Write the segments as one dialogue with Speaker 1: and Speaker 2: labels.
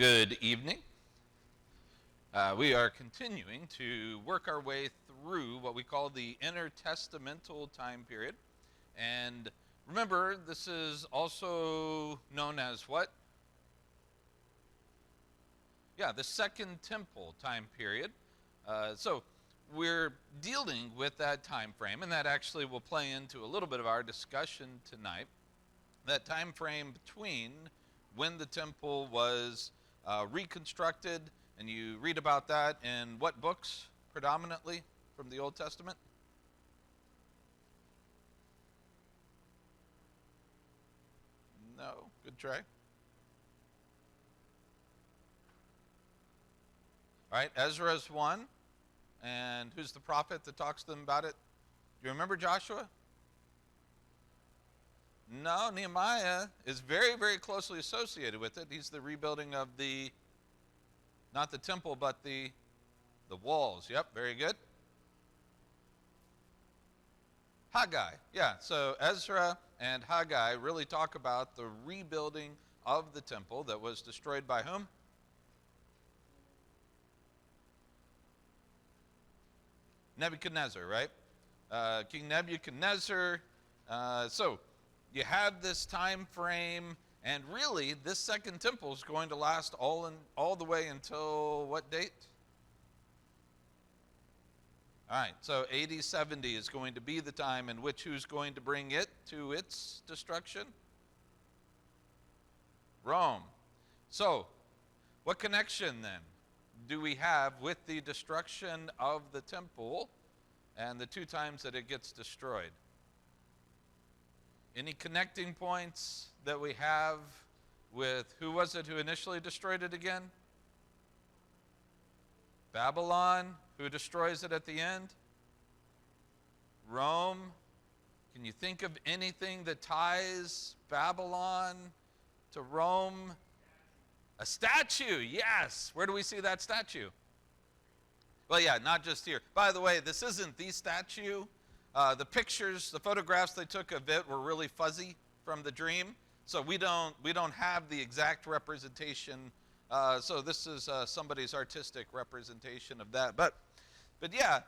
Speaker 1: Good evening. We are continuing to work our way through what we call the intertestamental time period. And remember, this is also known as what? Yeah, the Second Temple time period. So we're dealing with that time frame, and that actually will play into a little bit of our discussion tonight. That time frame between when the temple was reconstructed, and you read about that in what books predominantly from the Old Testament? No, good try. All right, Ezra's one, and who's the prophet that talks to them about it? Do you remember Joshua? No, Nehemiah is very, very closely associated with it. He's the rebuilding of not the temple, but the walls. Yep, very good. Haggai, yeah. So Ezra and Haggai really talk about the rebuilding of the temple that was destroyed by whom? Nebuchadnezzar, right? King Nebuchadnezzar. So you have this time frame, and really, this second temple is going to last all the way until what date? All right, so AD 70 is going to be the time in which who's going to bring it to its destruction? Rome. So, what connection then do we have with the destruction of the temple and the two times that it gets destroyed? Any connecting points that we have with who was it who initially destroyed it again? Babylon. Who destroys it at the end? Rome. Can you think of anything that ties Babylon to Rome? A statue, yes. Where do we see that statue? Well, yeah, not just here. By the way, this isn't the statue. The pictures, the photographs they took of it were really fuzzy from the dream, so we don't have the exact representation. So this is somebody's artistic representation of that. But yeah,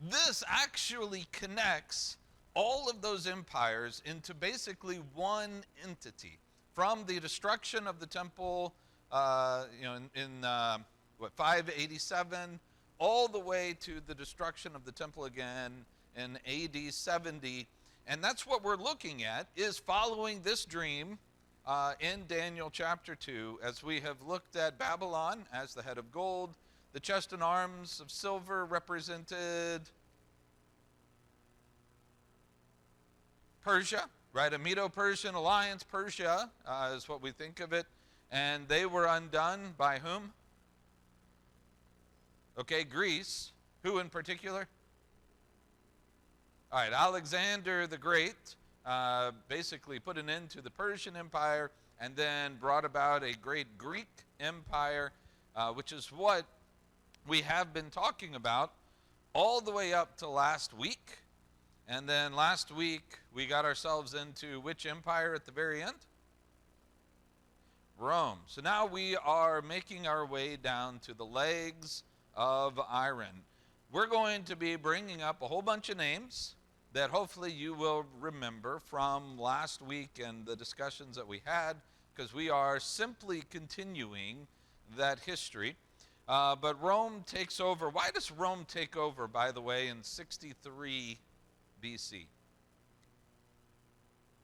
Speaker 1: this actually connects all of those empires into basically one entity. From the destruction of the temple, in 587, all the way to the destruction of the temple again in AD 70. And that's what we're looking at, is following this dream in Daniel chapter 2, as we have looked at Babylon as the head of gold. The chest and arms of silver represented Persia, right? A Medo-Persian alliance. Persia is what we think of it. And they were undone by whom? Okay, Greece. Who in particular? All right, Alexander the Great basically put an end to the Persian Empire and then brought about a great Greek Empire, which is what we have been talking about all the way up to last week. And then last week, we got ourselves into which empire at the very end? Rome. So now we are making our way down to the legs of iron. We're going to be bringing up a whole bunch of names that hopefully you will remember from last week and the discussions that we had, because we are simply continuing that history. But Rome takes over. Why does Rome take over, by the way, in 63 BC?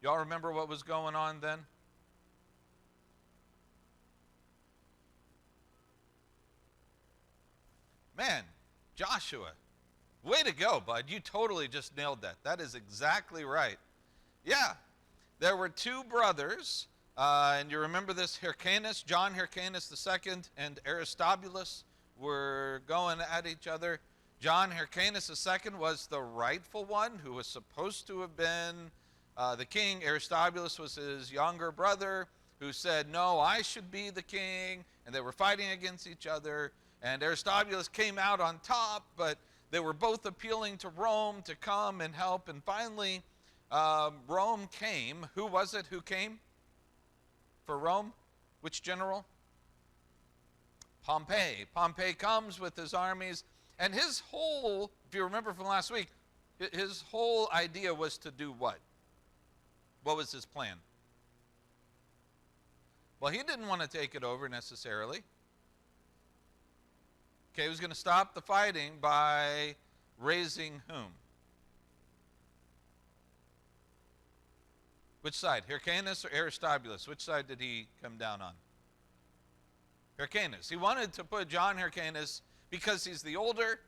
Speaker 1: Y'all remember what was going on then? Man, Joshua, way to go, bud. You totally just nailed that. That is exactly right. Yeah, there were two brothers, and you remember this, Hyrcanus, John Hyrcanus II, and Aristobulus were going at each other. John Hyrcanus II was the rightful one who was supposed to have been the king. Aristobulus was his younger brother who said, no, I should be the king, and they were fighting against each other. And Aristobulus came out on top, but they were both appealing to Rome to come and help. And finally, Rome came. Who was it who came for Rome? Which general? Pompey. Pompey comes with his armies, and his whole, if you remember from last week, his whole idea was to do what? What was his plan? Well, he didn't want to take it over necessarily. Okay, he was going to stop the fighting by raising whom? Which side? Hyrcanus or Aristobulus? Which side did he come down on? Hyrcanus. He wanted to put John Hyrcanus because he's the older.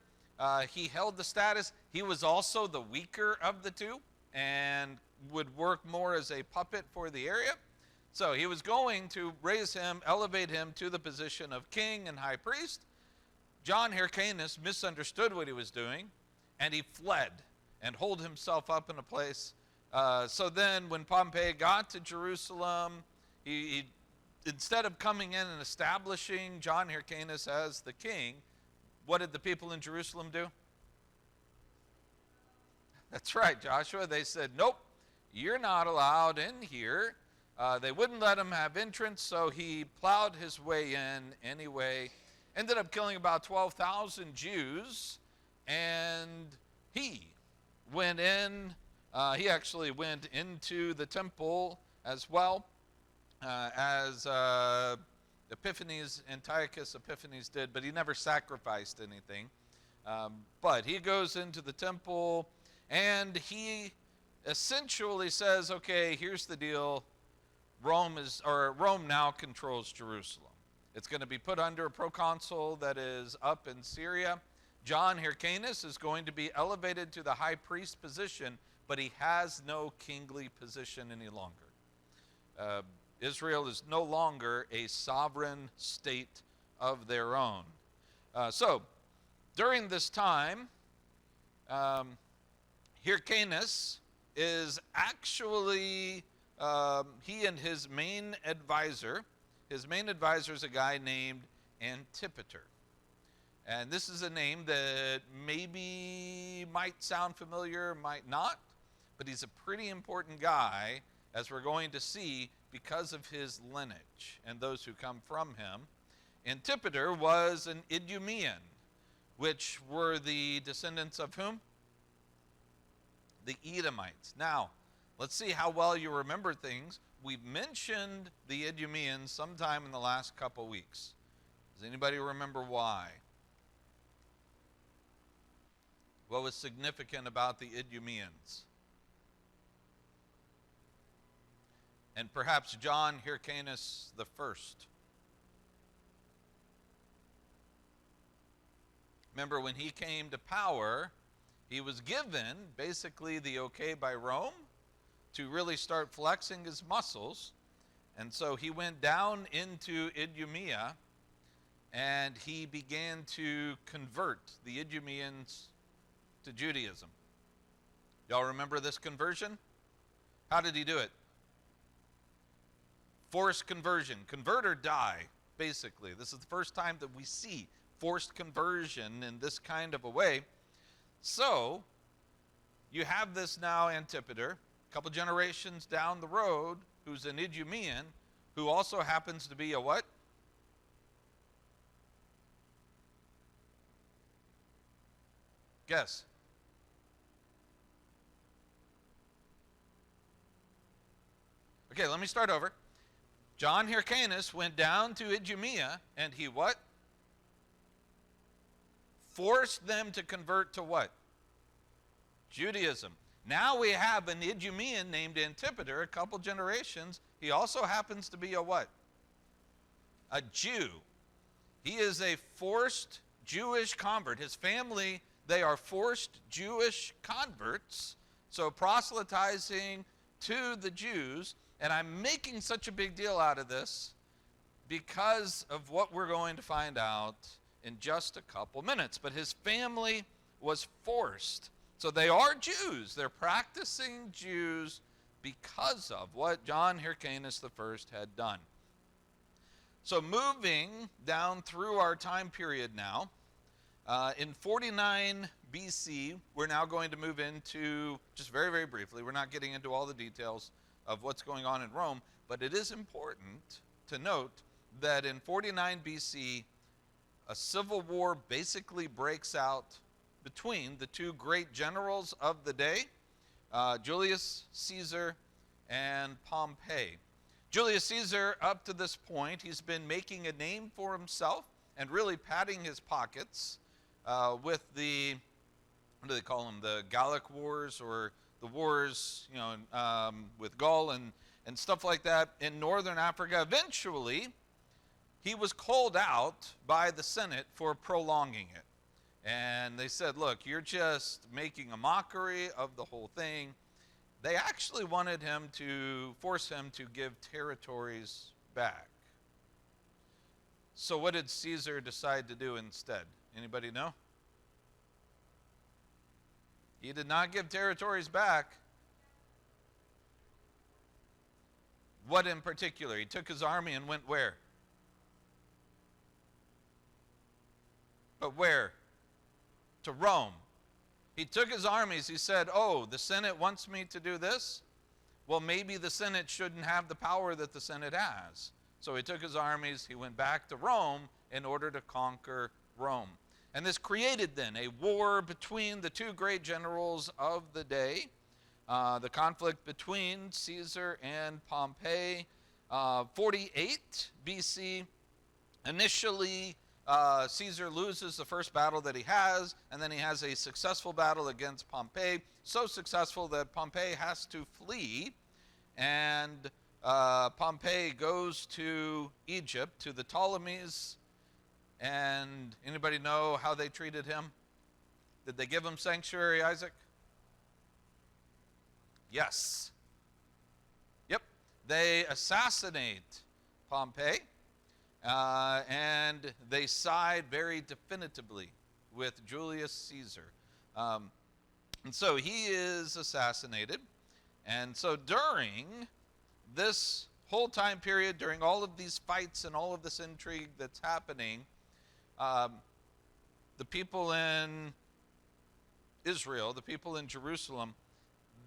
Speaker 1: He held the status. He was also the weaker of the two and would work more as a puppet for the area. So he was going to raise him, elevate him to the position of king and high priest. John Hyrcanus misunderstood what he was doing, and he fled and holed himself up in a place. So then when Pompey got to Jerusalem, he instead of coming in and establishing John Hyrcanus as the king, what did the people in Jerusalem do? That's right, Joshua. They said, nope, you're not allowed in here. They wouldn't let him have entrance, so he plowed his way in anyway. Ended up killing about 12,000 Jews, and he went in. He actually went into the temple as well as Antiochus Epiphanes did, but he never sacrificed anything. But he goes into the temple, and he essentially says, okay, here's the deal. Rome now controls Jerusalem. It's going to be put under a proconsul that is up in Syria. John Hyrcanus is going to be elevated to the high priest position, but he has no kingly position any longer. Israel is no longer a sovereign state of their own. So during this time, Hyrcanus is actually, he and his main advisor is a guy named Antipater. And this is a name that maybe might sound familiar, might not, but he's a pretty important guy, as we're going to see, because of his lineage and those who come from him. Antipater was an Idumean, which were the descendants of whom? The Edomites. Now, let's see how well you remember things. We've mentioned the Idumeans sometime in the last couple weeks. Does anybody remember why? What was significant about the Idumeans? And perhaps John Hyrcanus the first. Remember, when he came to power, he was given basically the okay by Rome to really start flexing his muscles. And so he went down into Idumea, and he began to convert the Idumeans to Judaism. Y'all remember this conversion? How did he do it? Forced conversion. Convert or die, basically. This is the first time that we see forced conversion in this kind of a way. So, you have this now Antipater, a couple generations down the road, who's an Idumean, who also happens to be a what? Guess. Okay, let me start over. John Hyrcanus went down to Idumea, and he what? Forced them to convert to what? Judaism. Now we have an Idumean named Antipater, a couple generations. He also happens to be a what? A Jew. He is a forced Jewish convert. His family, they are forced Jewish converts, so proselytizing to the Jews. And I'm making such a big deal out of this because of what we're going to find out in just a couple minutes. But his family was forced. So they are Jews. They're practicing Jews because of what John Hyrcanus I had done. So moving down through our time period now, in 49 BC, we're now going to move into, just very, very briefly, we're not getting into all the details of what's going on in Rome, but it is important to note that in 49 BC, a civil war basically breaks out between the two great generals of the day, Julius Caesar and Pompey. Julius Caesar, up to this point, he's been making a name for himself and really padding his pockets with the, what do they call them, the Gallic Wars, or the wars, with Gaul and stuff like that in northern Africa. Eventually, he was called out by the Senate for prolonging it. And they said, look, you're just making a mockery of the whole thing. They actually wanted him to force him to give territories back. So what did Caesar decide to do instead? Anybody know? He did not give territories back. What in particular? He took his army and went where? But where? To Rome. He took his armies. He said, oh, the Senate wants me to do this? Well, maybe the Senate shouldn't have the power that the Senate has. So he took his armies. He went back to Rome in order to conquer Rome. And this created then a war between the two great generals of the day, the conflict between Caesar and Pompey. 48 BC, initially Caesar loses the first battle that he has, and then he has a successful battle against Pompey, so successful that Pompey has to flee, and Pompey goes to Egypt, to the Ptolemies. And anybody know how they treated him? Did they give him sanctuary, Isaac? Yes. Yep. They assassinate Pompey, and they side very definitively with Julius Caesar. And so he is assassinated. And so during this whole time period, during all of these fights and all of this intrigue that's happening, the people in Israel, the people in Jerusalem,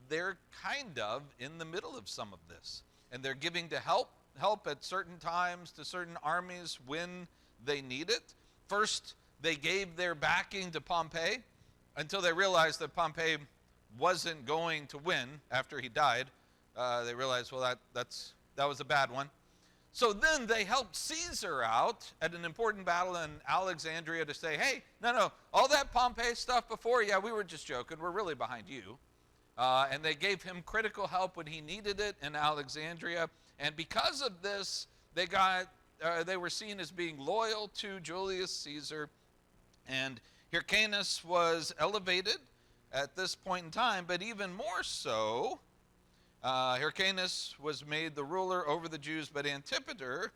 Speaker 1: they're kind of in the middle of some of this. And they're giving to help at certain times to certain armies when they need it. First, they gave their backing to Pompey until they realized that Pompey wasn't going to win after he died. They realized, well, that was a bad one. So then they helped Caesar out at an important battle in Alexandria to say, hey, no, all that Pompey stuff before, yeah, we were just joking. We're really behind you. And they gave him critical help when he needed it in Alexandria. And because of this, they were seen as being loyal to Julius Caesar. And Hyrcanus was elevated at this point in time, but even more so, Hyrcanus was made the ruler over the Jews, but Antipater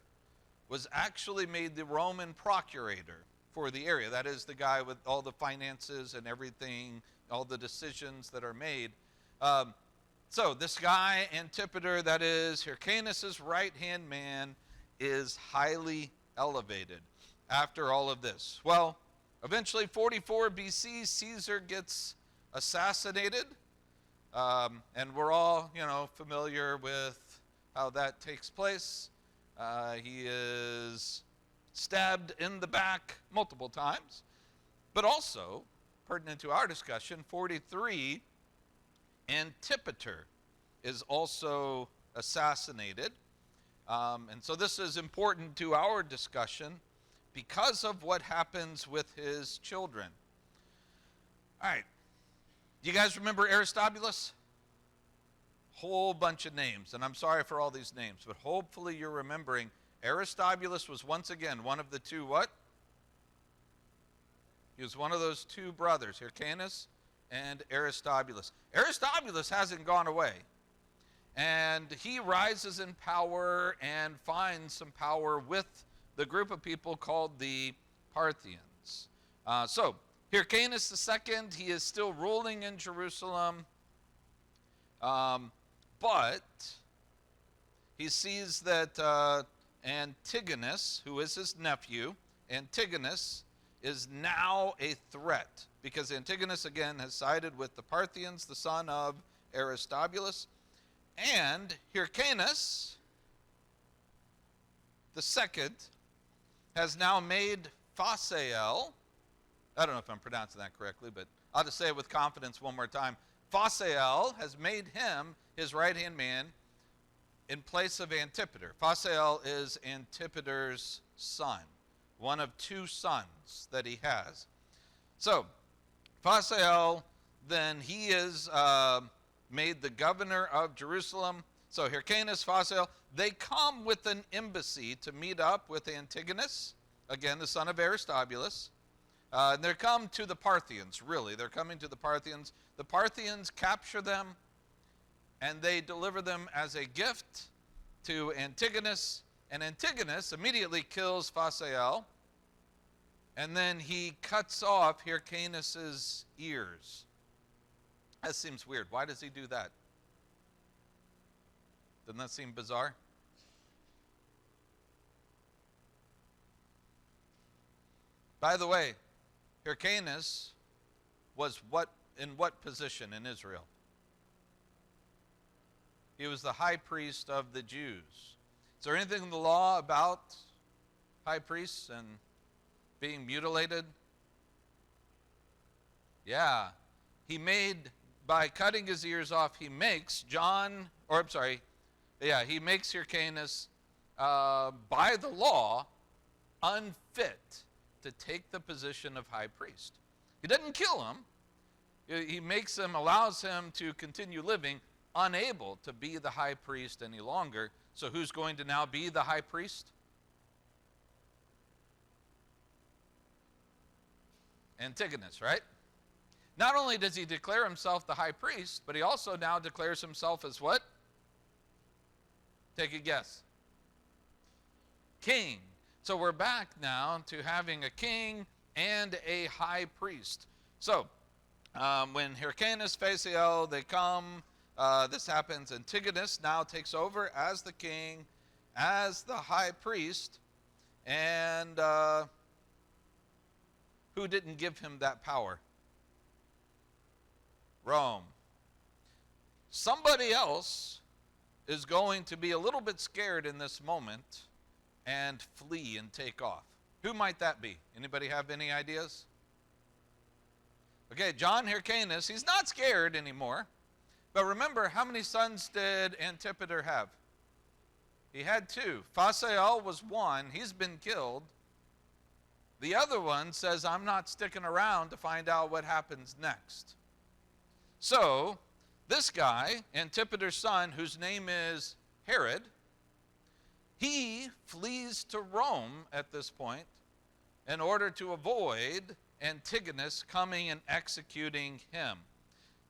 Speaker 1: was actually made the Roman procurator for the area. That is the guy with all the finances and everything, all the decisions that are made. So this guy, Antipater, that is Hyrcanus' right-hand man, is highly elevated after all of this. Well, eventually, 44 BC, Caesar gets assassinated. And we're all, familiar with how that takes place. He is stabbed in the back multiple times. But also, pertinent to our discussion, 43, Antipater is also assassinated. And so this is important to our discussion because of what happens with his children. All right. Do you guys remember Aristobulus? Whole bunch of names, and I'm sorry for all these names, but hopefully you're remembering Aristobulus was once again one of the two what? He was one of those two brothers, Hyrcanus and Aristobulus. Aristobulus hasn't gone away, and he rises in power and finds some power with the group of people called the Parthians. So Hyrcanus II, he is still ruling in Jerusalem, but he sees that Antigonus, who is his nephew, Antigonus is now a threat, because Antigonus, again, has sided with the Parthians, the son of Aristobulus, and Hyrcanus II has now made Phasael, I don't know if I'm pronouncing that correctly, but I'll just say it with confidence one more time. Phasael has made him his right-hand man in place of Antipater. Phasael is Antipater's son, one of two sons that he has. So, Phasael, then he is made the governor of Jerusalem. So Hyrcanus, Phasael, they come with an embassy to meet up with Antigonus, again, the son of Aristobulus. And they come to the Parthians, really. They're coming to the Parthians. The Parthians capture them, and they deliver them as a gift to Antigonus. And Antigonus immediately kills Phasael, and then he cuts off Hyrcanus' ears. That seems weird. Why does he do that? Doesn't that seem bizarre? By the way, Hyrcanus was in what position in Israel? He was the high priest of the Jews. Is there anything in the law about high priests and being mutilated? Yeah. By cutting his ears off, he makes Hyrcanus, by the law, unfit to take the position of high priest. He doesn't kill him. He allows him to continue living, unable to be the high priest any longer. So who's going to now be the high priest? Antigonus, right? Not only does he declare himself the high priest, but he also now declares himself as what? Take a guess. King. So we're back now to having a king and a high priest. So when Hyrcanus, Phasael, they come, this happens. Antigonus now takes over as the king, as the high priest, and who didn't give him that power? Rome. Somebody else is going to be a little bit scared in this moment and flee and take off. Who might that be? Anybody have any ideas? Okay, John Hyrcanus, he's not scared anymore. But remember, how many sons did Antipater have? He had two. Phasael was one. He's been killed. The other one says, I'm not sticking around to find out what happens next. So, this guy, Antipater's son, whose name is Herod, he flees to Rome at this point in order to avoid Antigonus coming and executing him.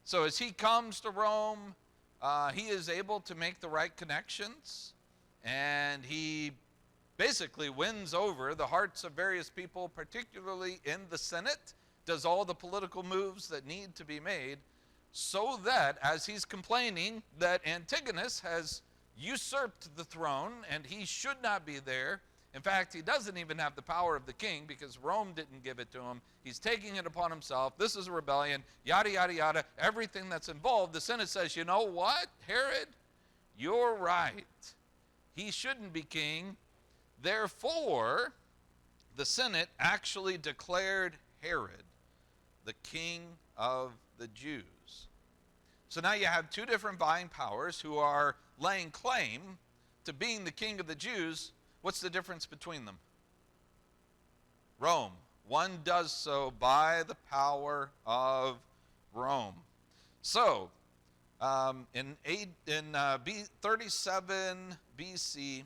Speaker 1: So as he comes to Rome, he is able to make the right connections, and he basically wins over the hearts of various people, particularly in the Senate, does all the political moves that need to be made, so that as he's complaining that Antigonus has usurped the throne and he should not be there. In fact, he doesn't even have the power of the king because Rome didn't give it to him. He's taking it upon himself. This is a rebellion, yada, yada, yada, everything that's involved. The Senate says, you know what, Herod? You're right. He shouldn't be king. Therefore, the Senate actually declared Herod the king of the Jews. So now you have two different vying powers who are laying claim to being the king of the Jews. What's the difference between them? Rome. One does so by the power of Rome. So, in 37 BC,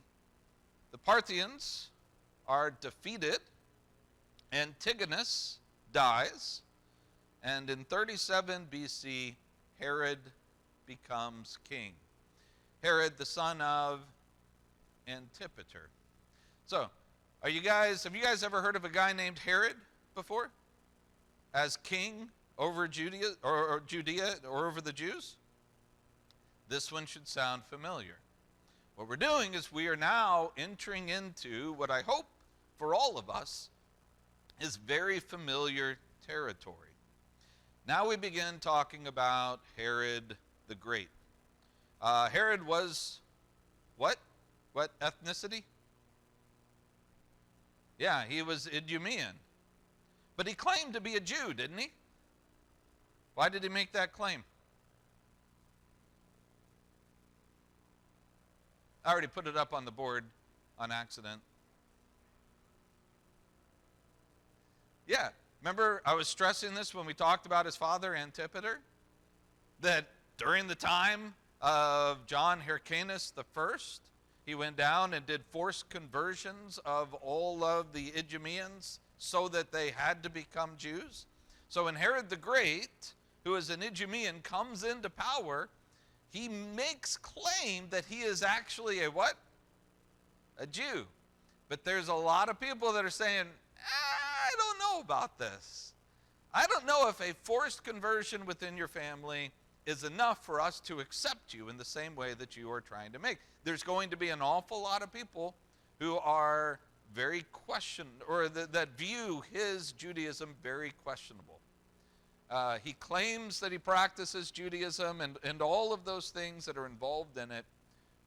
Speaker 1: the Parthians are defeated. Antigonus dies. And in 37 BC, Herod becomes king. Herod, the son of Antipater. So, have you guys ever heard of a guy named Herod before? As king over Judea or over the Jews? This one should sound familiar. What we're doing is we are now entering into what I hope for all of us is very familiar territory. Now we begin talking about Herod the Great. Herod was what? What ethnicity? Yeah, he was Idumean. But he claimed to be a Jew, didn't he? Why did he make that claim? I already put it up on the board on accident. Yeah, remember I was stressing this when we talked about his father, Antipater? That during the time of John Hyrcanus I, he went down and did forced conversions of all of the Idumeans so that they had to become Jews. So when Herod the Great, who is an Idumean, comes into power, he makes claim that he is actually a what? A Jew. But there's a lot of people that are saying, I don't know about this. I don't know if a forced conversion within your family is enough for us to accept you in the same way that you are trying to make. There's going to be an awful lot of people who are very or that view his Judaism very questionable. He claims that he practices Judaism and all of those things that are involved in it,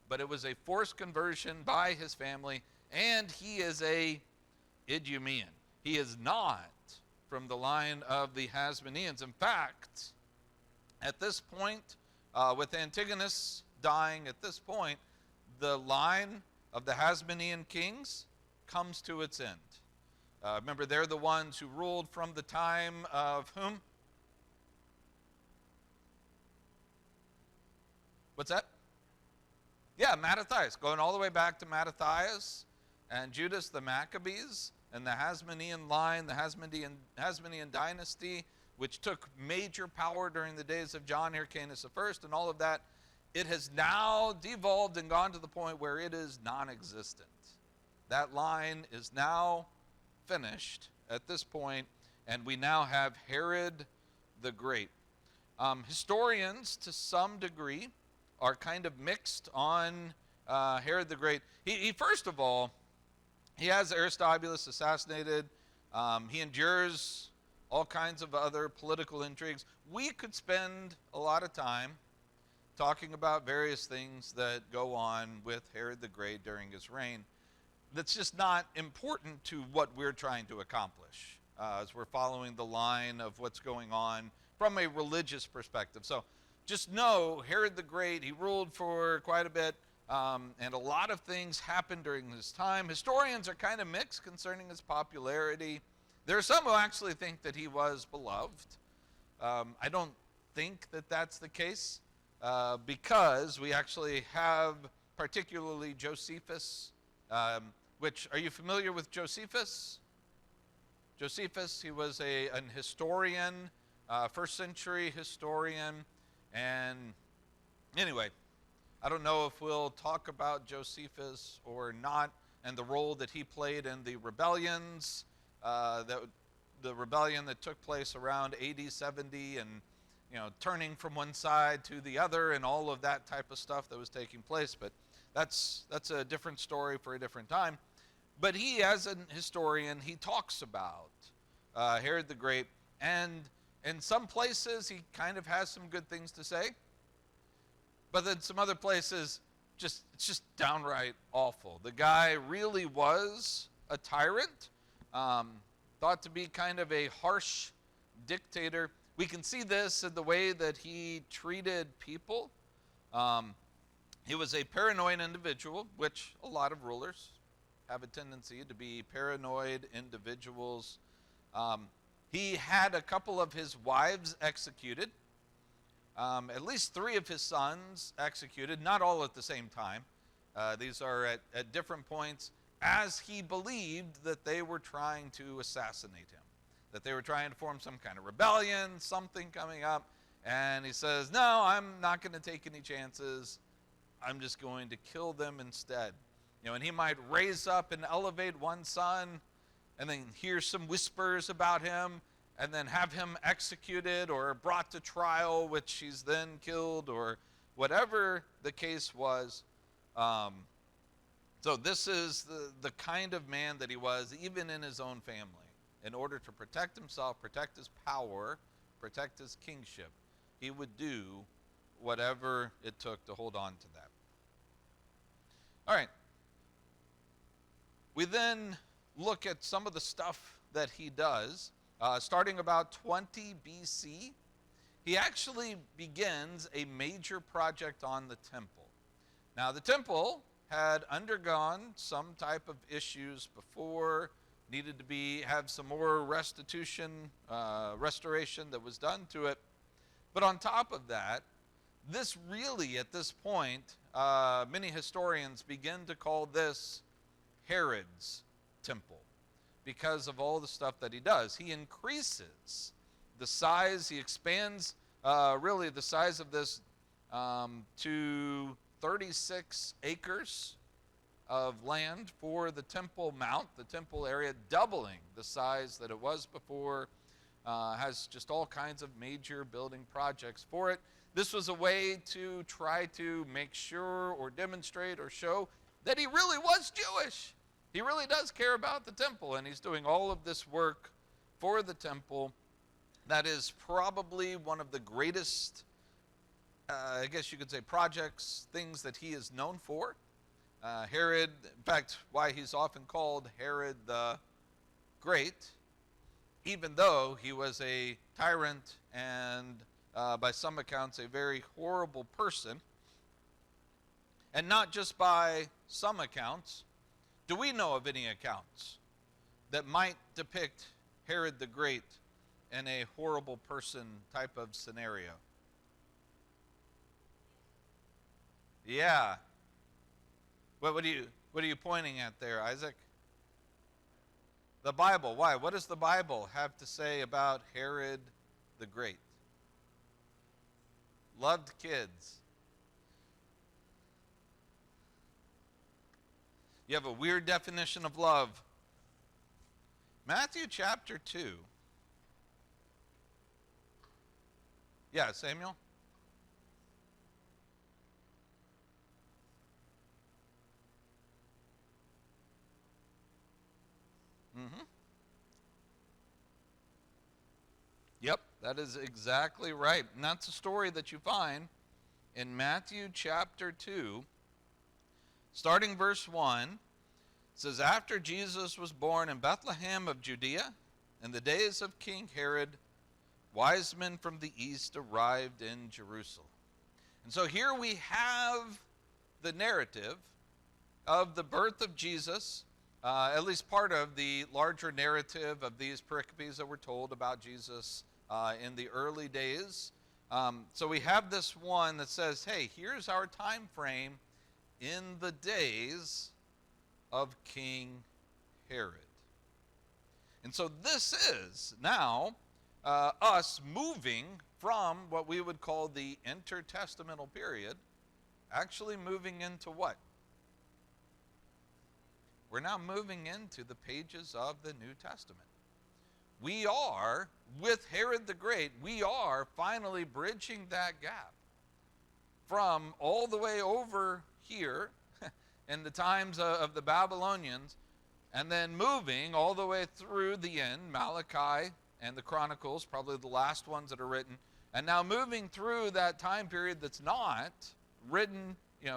Speaker 1: but it was a forced conversion by his family, and he is a Idumean. He is not from the line of the Hasmoneans. In fact, at this point, with Antigonus dying at this point, the line of the Hasmonean kings comes to its end. Remember, they're the ones who ruled from the time of whom? What's that? Yeah, Mattathias, going all the way back to Mattathias and Judas the Maccabees and the Hasmonean line, the Hasmonean dynasty, which took major power during the days of John Hyrcanus I and all of that. It has now devolved and gone to the point where it is non-existent. That line is now finished at this point, and we now have Herod the Great. Historians, to some degree, are kind of mixed on Herod the Great. He first of all, he has Aristobulus assassinated. He endures all kinds of other political intrigues. We could spend a lot of time talking about various things that go on with Herod the Great during his reign. That's just not important to what we're trying to accomplish as we're following the line of what's going on from a religious perspective. So just know, Herod the Great, he ruled for quite a bit, and a lot of things happened during his time. Historians are kind of mixed concerning his popularity. There are some who actually think that he was beloved. I don't think that that's the case, because we actually have particularly Josephus, which, are you familiar with Josephus? Josephus, he was an historian, first century historian. And anyway, I don't know if we'll talk about Josephus or not and the role that he played in the rebellions, the rebellion that took place around AD 70 and, turning from one side to the other and all of that type of stuff that was taking place. But that's a different story for a different time. But he, as an historian, he talks about Herod the Great, and in some places, he kind of has some good things to say. But then some other places, it's just downright awful. The guy really was a tyrant, thought to be kind of a harsh dictator. We can see this in the way that he treated people. He was a paranoid individual, which a lot of rulers have a tendency to be paranoid individuals. He had a couple of his wives executed, at least 3 of his sons executed, not all at the same time. These are at different points, as he believed that they were trying to assassinate him, that they were trying to form some kind of rebellion, something coming up, and he says, no, I'm not going to take any chances. I'm just going to kill them instead. And he might raise up and elevate one son, and then hear some whispers about him, and then have him executed or brought to trial, which he's then killed, or whatever the case was. So this is the kind of man that he was, even in his own family. In order to protect himself, protect his power, protect his kingship, he would do whatever it took to hold on to that. All right. We then look at some of the stuff that he does. Starting about 20 BC, he actually begins a major project on the temple. Now, the temple had undergone some type of issues before, needed to have some more restoration that was done to it. But on top of that, this really, at this point, many historians begin to call this Herod's temple because of all the stuff that he does. He increases the size, he expands really the size of this to 36 acres of land for the Temple Mount, the temple area, doubling the size that it was before. Has just all kinds of major building projects for it. This was a way to try to make sure or demonstrate or show that he really was Jewish. He really does care about the temple, and he's doing all of this work for the temple. That is probably one of the greatest, I guess you could say, projects, things that he is known for. Herod, in fact, why he's often called Herod the Great, even though he was a tyrant and by some accounts a very horrible person. And not just by some accounts. Do we know of any accounts that might depict Herod the Great in a horrible person type of scenario? Yeah. What are you pointing at there, Isaac? The Bible. Why? What does the Bible have to say about Herod the Great? Loved kids. You have a weird definition of love. Matthew chapter 2. Yeah, Samuel? Mm-hmm. Yep, that is exactly right. And that's a story that you find in Matthew chapter 2, starting verse 1. It says, after Jesus was born in Bethlehem of Judea, in the days of King Herod, wise men from the east arrived in Jerusalem. And so here we have the narrative of the birth of Jesus, at least part of the larger narrative of these pericopes that were told about Jesus in the early days. So we have this one that says, hey, here's our time frame in the days of King Herod. And so this is now us moving from what we would call the intertestamental period, actually moving into what? We're now moving into the pages of the New Testament. We are, with Herod the Great, we are finally bridging that gap from all the way over here in the times of the Babylonians, and then moving all the way through the end, Malachi and the Chronicles, probably the last ones that are written, and now moving through that time period that's not written,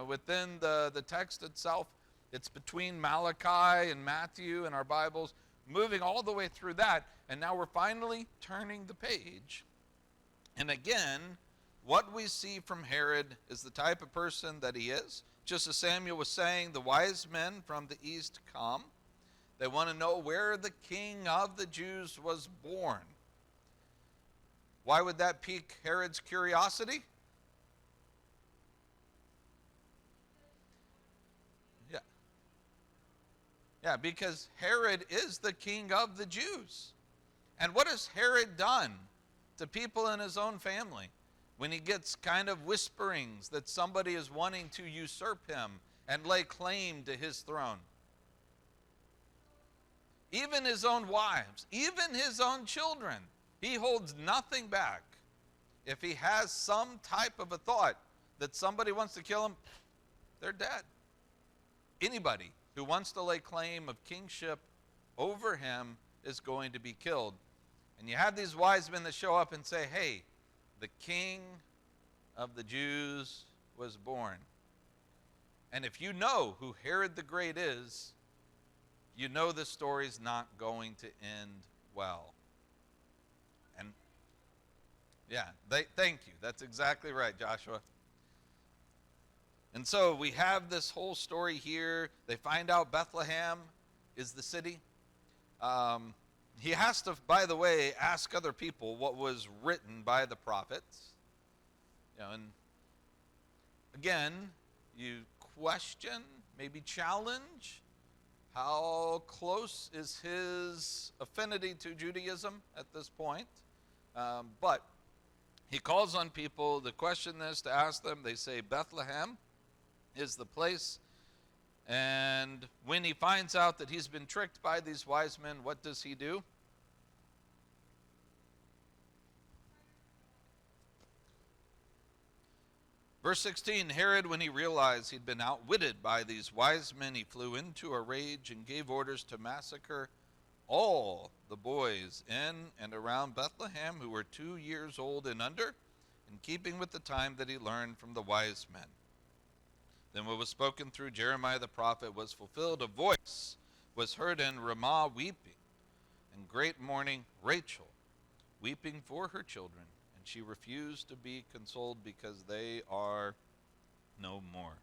Speaker 1: within the text itself. It's between Malachi and Matthew in our Bibles, moving all the way through that, and now we're finally turning the page. And again, what we see from Herod is the type of person that he is. Just as Samuel was saying, the wise men from the east come. They want to know where the King of the Jews was born. Why would that pique Herod's curiosity? Yeah, because Herod is the king of the Jews. And what has Herod done to people in his own family when he gets kind of whisperings that somebody is wanting to usurp him and lay claim to his throne? Even his own wives, even his own children, he holds nothing back. If he has some type of a thought that somebody wants to kill him, they're dead. Anybody who wants to lay claim of kingship over him is going to be killed. And you have these wise men that show up and say, hey, the King of the Jews was born. And if you know who Herod the Great is, you know this story's not going to end well. And yeah, thank you. That's exactly right, Joshua. And so we have this whole story here. They find out Bethlehem is the city. He has to, by the way, ask other people what was written by the prophets. And again, you question, maybe challenge, how close is his affinity to Judaism at this point? But he calls on people to question this, to ask them. They say Bethlehem is the place. And when he finds out that he's been tricked by these wise men, what does he do? Verse 16, Herod, when he realized he'd been outwitted by these wise men, he flew into a rage and gave orders to massacre all the boys in and around Bethlehem who were 2 years old and under, in keeping with the time that he learned from the wise men. Then what was spoken through Jeremiah the prophet was fulfilled. A voice was heard in Ramah weeping, and great mourning, Rachel weeping for her children, and she refused to be consoled because they are no more.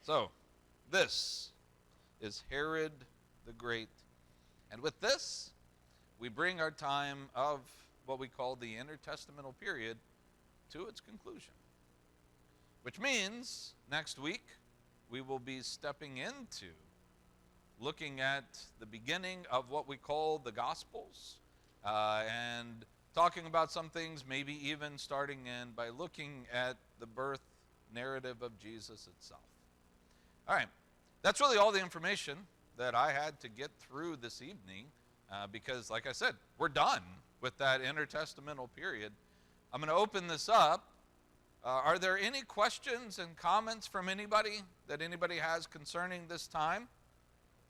Speaker 1: So, this is Herod the Great. And with this, we bring our time of what we call the intertestamental period to its conclusion. Which means next week we will be stepping into looking at the beginning of what we call the Gospels and talking about some things, maybe even starting in by looking at the birth narrative of Jesus itself. All right, that's really all the information that I had to get through this evening because, like I said, we're done with that intertestamental period. I'm going to open this up. Are there any questions and comments from anybody that anybody has concerning this time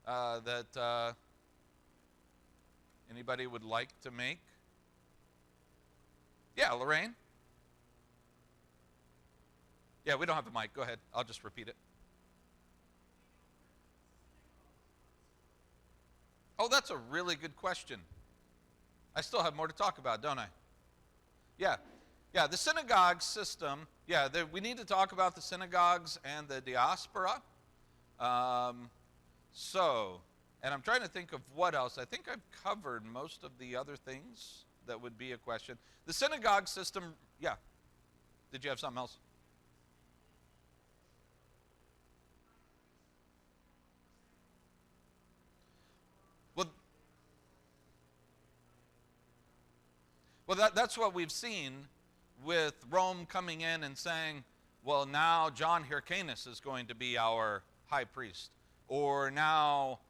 Speaker 1: that anybody would like to make? Yeah, Lorraine? Yeah, we don't have a mic. Go ahead. I'll just repeat it. Oh, that's a really good question. I still have more to talk about, don't I? Yeah, the synagogue system, we need to talk about the synagogues and the diaspora. And I'm trying to think of what else. I think I've covered most of the other things that would be a question. The synagogue system, yeah. Did you have something else? Well, that's what we've seen with Rome coming in and saying, well, now John Hyrcanus is going to be our high priest. Or now,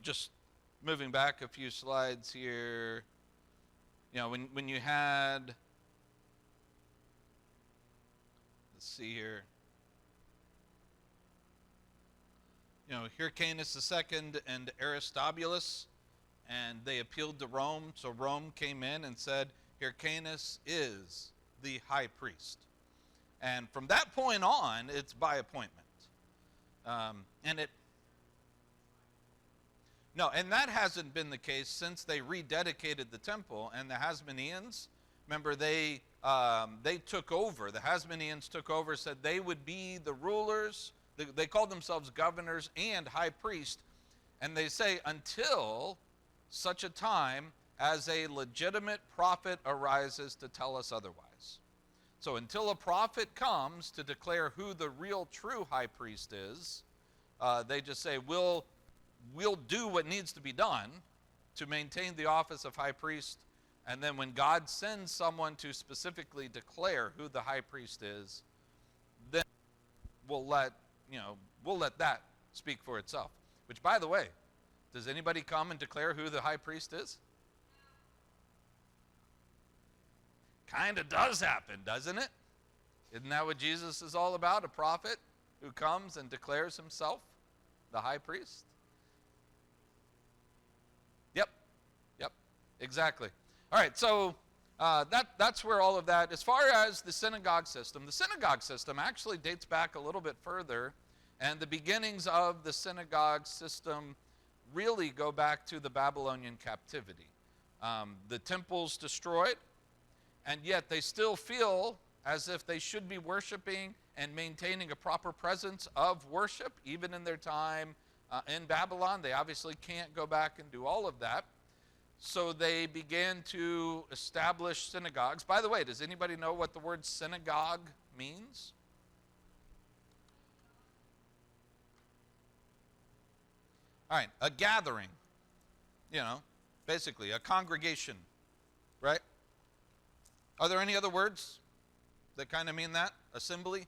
Speaker 1: just moving back a few slides here, when you had, let's see here, Hyrcanus II and Aristobulus, and they appealed to Rome, so Rome came in and said, Hyrcanus is the high priest. And from that point on, it's by appointment. And that hasn't been the case since they rededicated the temple, and the Hasmoneans, remember, they took over. The Hasmoneans took over, said they would be the rulers. They called themselves governors and high priest, and they say until such a time as a legitimate prophet arises to tell us otherwise. So until a prophet comes to declare who the real true high priest is, they just say, we'll do what needs to be done to maintain the office of high priest, and then when God sends someone to specifically declare who the high priest is, then we'll let that speak for itself. Which, by the way, does anybody come and declare who the high priest is? Kind of does happen, doesn't it? Isn't that what Jesus is all about? A prophet who comes and declares himself the high priest? Yep, exactly. All right, so that's where all of that. As far as the synagogue system actually dates back a little bit further. And the beginnings of the synagogue system really go back to the Babylonian captivity. The temple's destroyed, and yet they still feel as if they should be worshiping and maintaining a proper presence of worship, even in their time in Babylon. They obviously can't go back and do all of that. So they began to establish synagogues. By the way, does anybody know what the word synagogue means? All right, a gathering, basically a congregation, right? Are there any other words that kind of mean that? Assembly?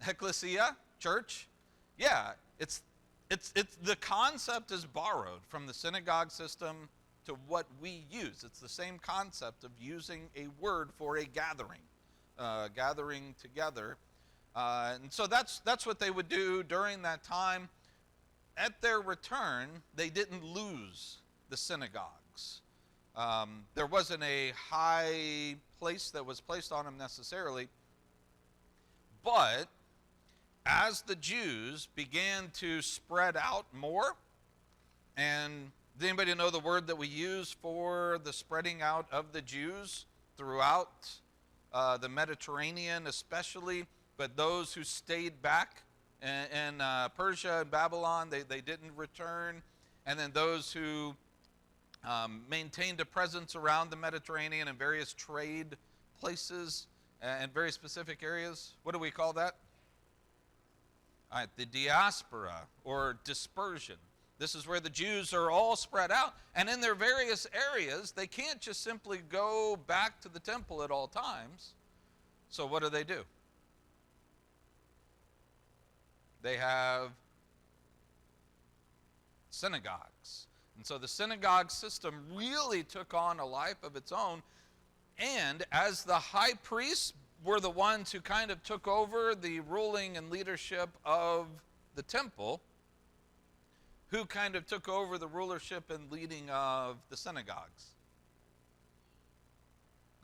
Speaker 1: Ecclesia? Church? Yeah, it's the concept is borrowed from the synagogue system to what we use. It's the same concept of using a word for a gathering, gathering together. And so that's what they would do during that time. At their return, they didn't lose the synagogues. There wasn't a high place that was placed on them necessarily. But as the Jews began to spread out more, and does anybody know the word that we use for the spreading out of the Jews throughout the Mediterranean especially? But those who stayed back in Persia and Babylon, they didn't return. And then those who maintained a presence around the Mediterranean in various trade places and very specific areas. What do we call that? All right, the diaspora or dispersion. This is where the Jews are all spread out. And in their various areas, they can't just simply go back to the temple at all times. So what do? They have synagogues. And so the synagogue system really took on a life of its own. And as the high priests were the ones who kind of took over the ruling and leadership of the temple, who kind of took over the rulership and leading of the synagogues?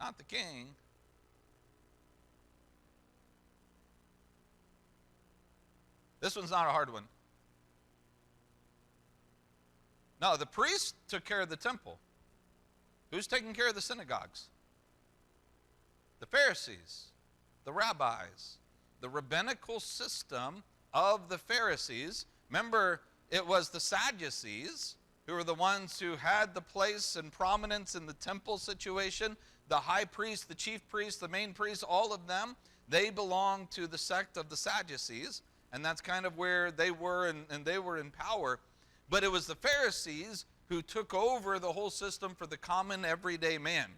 Speaker 1: Not the king. This one's not a hard one. No, the priest took care of the temple. Who's taking care of the synagogues? The Pharisees, the rabbis, the rabbinical system of the Pharisees. Remember, it was the Sadducees who were the ones who had the place and prominence in the temple situation. The high priest, the chief priest, the main priest, all of them, they belonged to the sect of the Sadducees. And that's kind of where they were, and they were in power. But it was the Pharisees who took over the whole system for the common everyday man.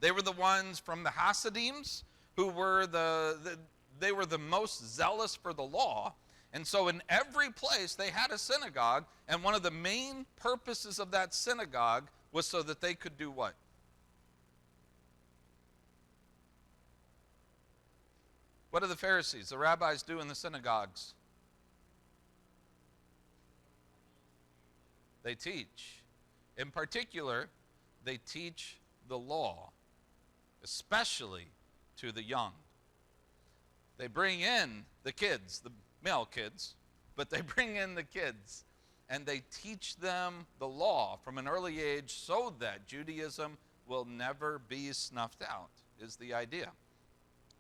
Speaker 1: They were the ones from the Hasidims who were they were the most zealous for the law. And so in every place they had a synagogue, and one of the main purposes of that synagogue was so that they could do what? What do the Pharisees, the rabbis, do in the synagogues? They teach. In particular, they teach the law, especially to the young. They bring in the kids, the male kids, but they bring in the kids, and they teach them the law from an early age so that Judaism will never be snuffed out, is the idea.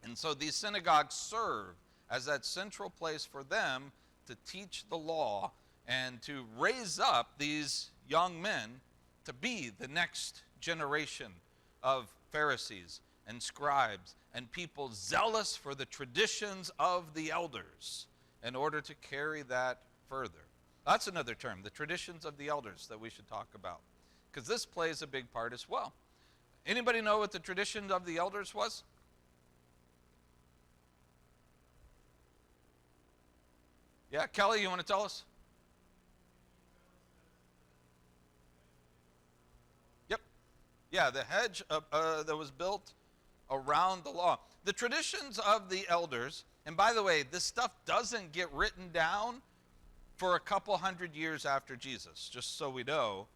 Speaker 1: And so these synagogues serve as that central place for them to teach the law and to raise up these young men to be the next generation of Pharisees and scribes and people zealous for the traditions of the elders in order to carry that further. That's another term, the traditions of the elders, that we should talk about, because this plays a big part as well. Anybody know what the tradition of the elders was? Yeah, Kelly, you want to tell us? Yep. Yeah, the hedge that was built around the law. The traditions of the elders, and by the way, this stuff doesn't get written down for a couple hundred years after Jesus, just so we know.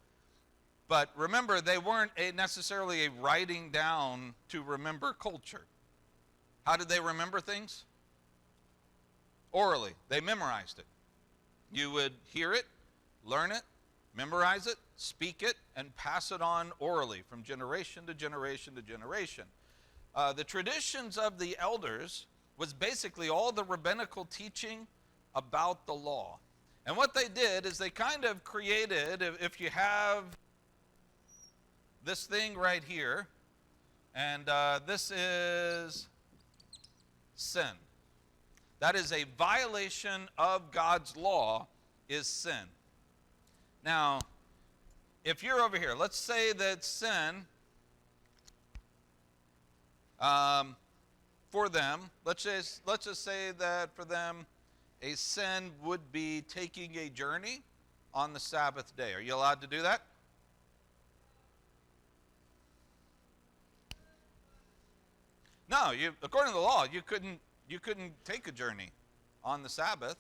Speaker 1: But remember, they weren't necessarily a writing down to remember culture. How did they remember things? Orally. They memorized it. You would hear it, learn it, memorize it, speak it, and pass it on orally from generation to generation to generation. The traditions of the elders was basically all the rabbinical teaching about the law. And what they did is they kind of created, if you have this thing right here, and this is sin. That is a violation of God's law, is sin. Now, if you're over here, let's say that sin, for them, let's just say that for them, a sin would be taking a journey on the Sabbath day. Are you allowed to do that? No, according to the law, you couldn't take a journey on the Sabbath.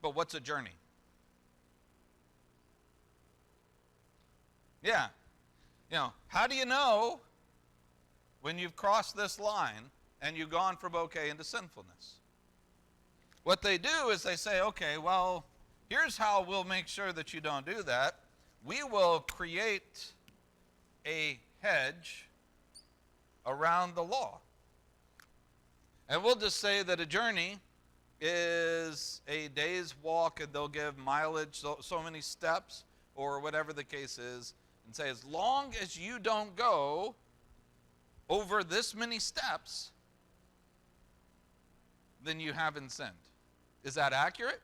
Speaker 1: But what's a journey? Yeah. How do you know when you've crossed this line and you've gone from okay into sinfulness? What they do is they say, okay, well, here's how we'll make sure that you don't do that. We will create a hedge around the law. And we'll just say that a journey is a day's walk, and they'll give mileage, so many steps, or whatever the case is, and say as long as you don't go over this many steps, then you haven't sinned. Is that accurate?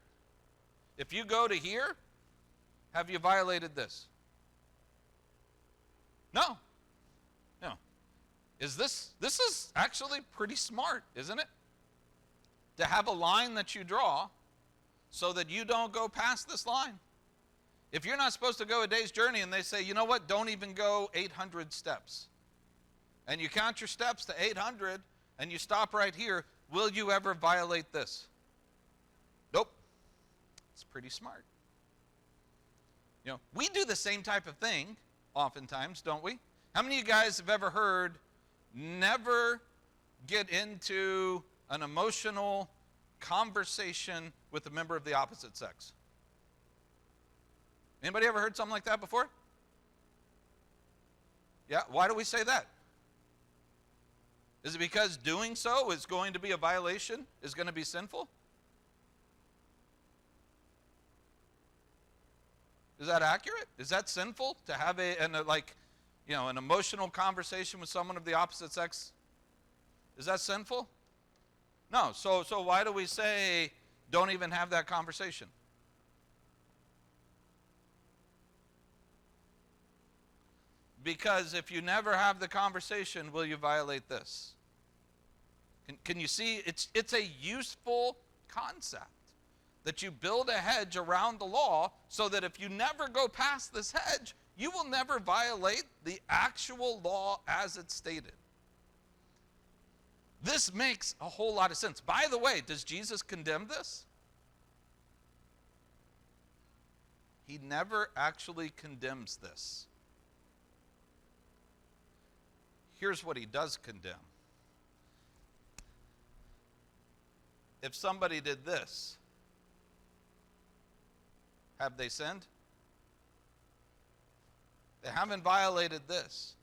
Speaker 1: If you go to here, have you violated this? No. This is actually pretty smart, isn't it? To have a line that you draw so that you don't go past this line. If you're not supposed to go a day's journey and they say, you know what, don't even go 800 steps, and you count your steps to 800 and you stop right here, will you ever violate this? Nope. It's pretty smart. We do the same type of thing oftentimes, don't we? How many of you guys have ever heard, never get into an emotional conversation with a member of the opposite sex? Anybody ever heard something like that before? Yeah, why do we say that? Is it because doing so is going to be a violation, is going to be sinful? Is that accurate? Is that sinful to have an emotional conversation with someone of the opposite sex? Is that sinful? No. So why do we say don't even have that conversation? Because if you never have the conversation, will you violate this? Can you see? It's a useful concept that you build a hedge around the law so that if you never go past this hedge, you will never violate the actual law as it's stated. This makes a whole lot of sense. By the way, does Jesus condemn this? He never actually condemns this. Here's what he does condemn. If somebody did this, have they sinned? They haven't violated this.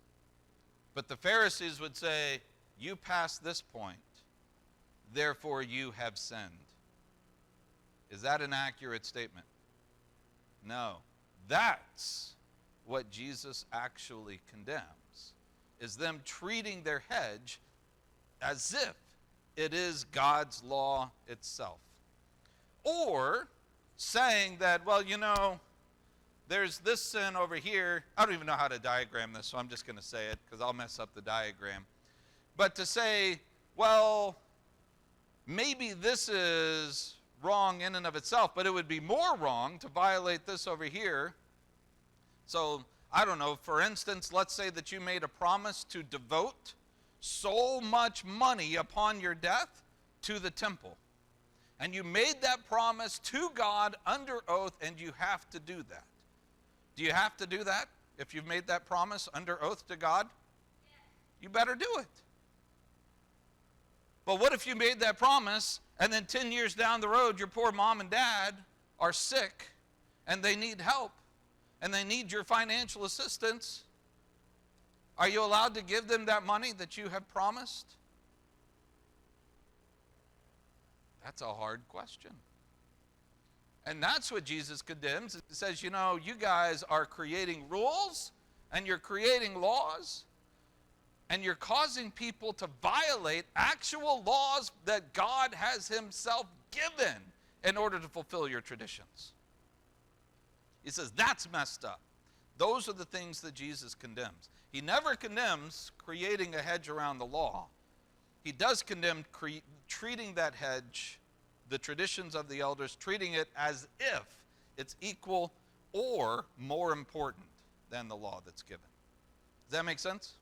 Speaker 1: But the Pharisees would say, you passed this point, therefore you have sinned. Is that an accurate statement? No. That's what Jesus actually condemns, is them treating their hedge as if it is God's law itself. Or saying that, well, there's this sin over here. I don't even know how to diagram this, so I'm just going to say it because I'll mess up the diagram. But to say, well, maybe this is wrong in and of itself, but it would be more wrong to violate this over here. So, I don't know, for instance, let's say that you made a promise to devote so much money upon your death to the temple. And you made that promise to God under oath, and you have to do that. Do you have to do that if you've made that promise under oath to God? Yes. You better do it. But what if you made that promise and then 10 years down the road, your poor mom and dad are sick and they need help and they need your financial assistance? Are you allowed to give them that money that you have promised? That's a hard question. And that's what Jesus condemns. He says, you know, you guys are creating rules and you're creating laws and you're causing people to violate actual laws that God has himself given in order to fulfill your traditions. He says, that's messed up. Those are the things that Jesus condemns. He never condemns creating a hedge around the law. He does condemn treating that hedge, the traditions of the elders, treating it as if it's equal or more important than the law that's given. Does that make sense?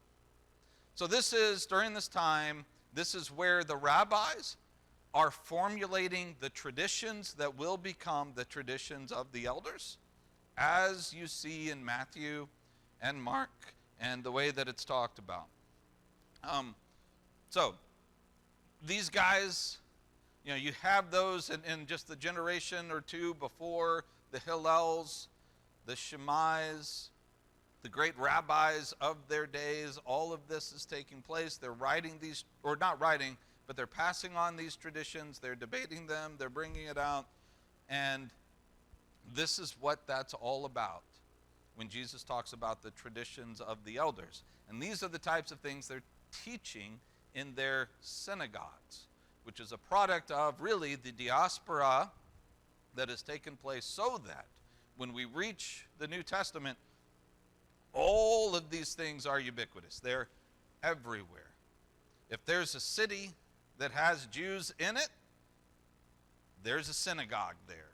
Speaker 1: So this is, during this time, this is where the rabbis are formulating the traditions that will become the traditions of the elders, as you see in Matthew and Mark and the way that it's talked about. So these guys, you know, you have those in just the generation or two before, the Hillels, the Shammais, the great rabbis of their days. All of this is taking place. They're writing these, or not writing, but they're passing on these traditions. They're debating them. They're bringing it out. And this is what that's all about when Jesus talks about the traditions of the elders. And these are the types of things they're teaching in their synagogues, which is a product of really the diaspora that has taken place, so that when we reach the New Testament, all of these things are ubiquitous. They're everywhere. If there's a city that has Jews in it, there's a synagogue there.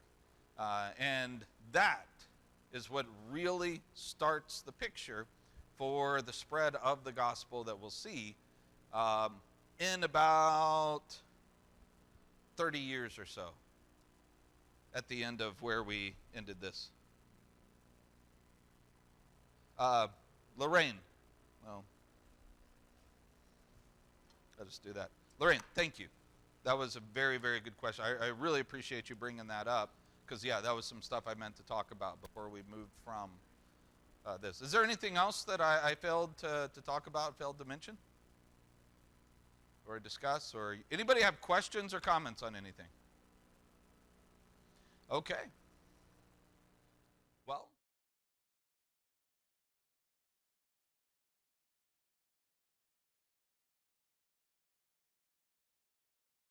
Speaker 1: And that is what really starts the picture for the spread of the gospel that we'll see in about 30 years or so, at the end of where we ended this. Lorraine. Well, I'll just do that. Lorraine, thank you. That was a very, very good question. I really appreciate you bringing that up, because, yeah, that was some stuff I meant to talk about before we moved from this. Is there anything else that I failed to talk about, failed to mention or discuss? Or anybody have questions or comments on anything? Okay.